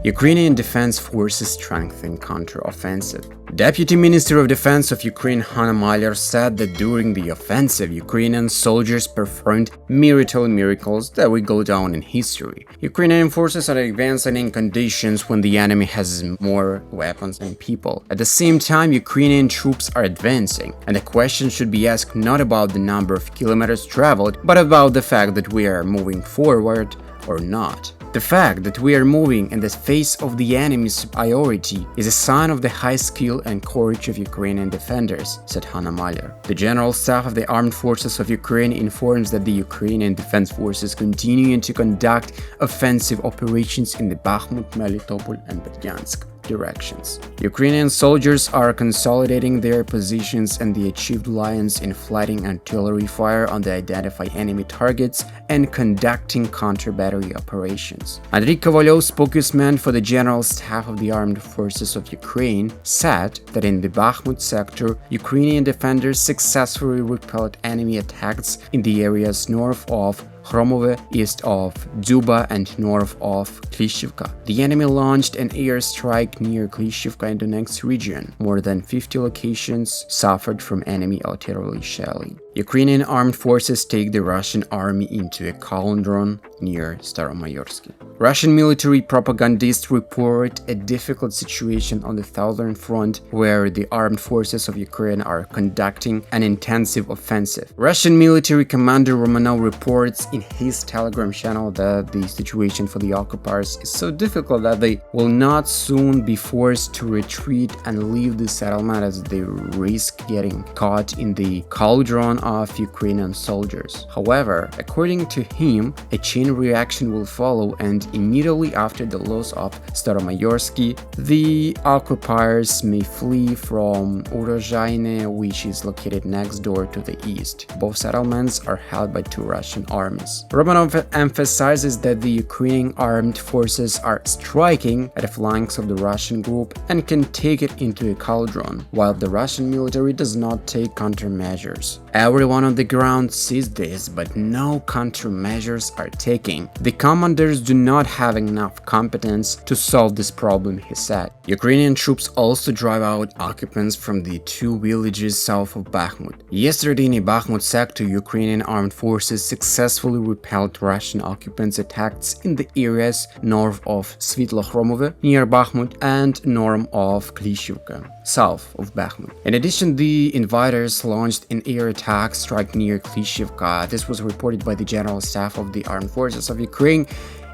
Ukrainian Defense Forces strengthen counteroffensive. Deputy Minister of Defense of Ukraine Hanna Malyar said that during the offensive, Ukrainian soldiers performed miracles that will go down in history. Ukrainian forces are advancing in conditions when the enemy has more weapons and people. At the same time, Ukrainian troops are advancing, and the question should be asked not about the number of kilometers traveled, but about the fact that we are moving forward or not. The fact that we are moving in the face of the enemy's superiority is a sign of the high skill and courage of Ukrainian defenders, said Hanna Malyar. The General Staff of the Armed Forces of Ukraine informs that the Ukrainian Defense Forces continue to conduct offensive operations in the Bakhmut, Melitopol and Berdyan directions. Ukrainian soldiers are consolidating their positions and they achieved lines in fighting artillery fire on the identified enemy targets and conducting counter-battery operations. Andriy Kovalyov, spokesman for the General Staff of the Armed Forces of Ukraine, said that in the Bakhmut sector, Ukrainian defenders successfully repelled enemy attacks in the areas north of Hromove, east of Duba and north of Klishivka. The enemy launched an airstrike near Klishivka in the next region. More than 50 locations suffered from enemy artillery shelling. Ukrainian armed forces take the Russian army into a cauldron near Staromayorsky. Russian military propagandists report a difficult situation on the southern front where the armed forces of Ukraine are conducting an intensive offensive. Russian military commander Romanov reports in his Telegram channel that the situation for the occupiers is so difficult that they will not soon be forced to retreat and leave the settlement as they risk getting caught in the cauldron of Ukrainian soldiers. However, according to him, a chain reaction will follow, and immediately after the loss of Staromayorsky, the occupiers may flee from Urozhaine, which is located next door to the east. Both settlements are held by two Russian armies. Romanov emphasizes that the Ukrainian armed forces are striking at the flanks of the Russian group and can take it into a cauldron, while the Russian military does not take countermeasures. Everyone on the ground sees this, but no countermeasures are taken. The commanders do not have enough competence to solve this problem, he said. Ukrainian troops also drive out occupants from the two villages south of Bakhmut. Yesterday in the Bakhmut sector, Ukrainian armed forces successfully repelled Russian occupants' attacks in the areas north of Svitlo-Hromove, near Bakhmut, and north of Klishivka, south of Bakhmut. In addition, the invaders launched an air attack strike near Klishivka. This was reported by the General Staff of the Armed Forces of Ukraine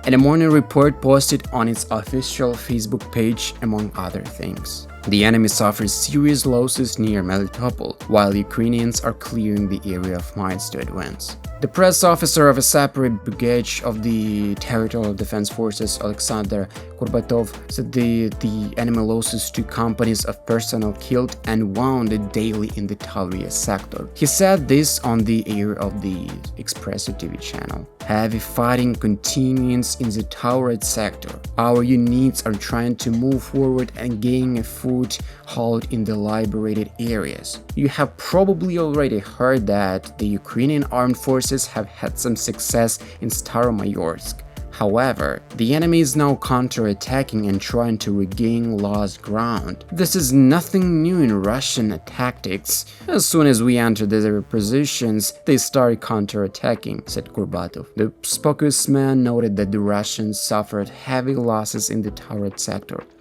in a morning report posted on its official Facebook page, among other things. The enemy suffers serious losses near Melitopol, while Ukrainians are clearing the area of mines to advance. The press officer of a separate brigade of the Territorial Defense Forces, Alexander Kurbatov, said the enemy losses 2 companies of personnel killed and wounded daily in the Tavria sector. He said this on the air of the Expresso TV channel. Heavy fighting continues in the Tauret sector. Our units are trying to move forward and gain a foothold in the liberated areas. You have probably already heard that the Ukrainian armed forces have had some success in Staromayorsk. However, the enemy is now counterattacking and trying to regain lost ground. This is nothing new in Russian tactics. As soon as we enter their positions, they start counterattacking, said Kurbatov. The spokesman noted that the Russians suffered heavy losses in the Tauret sector.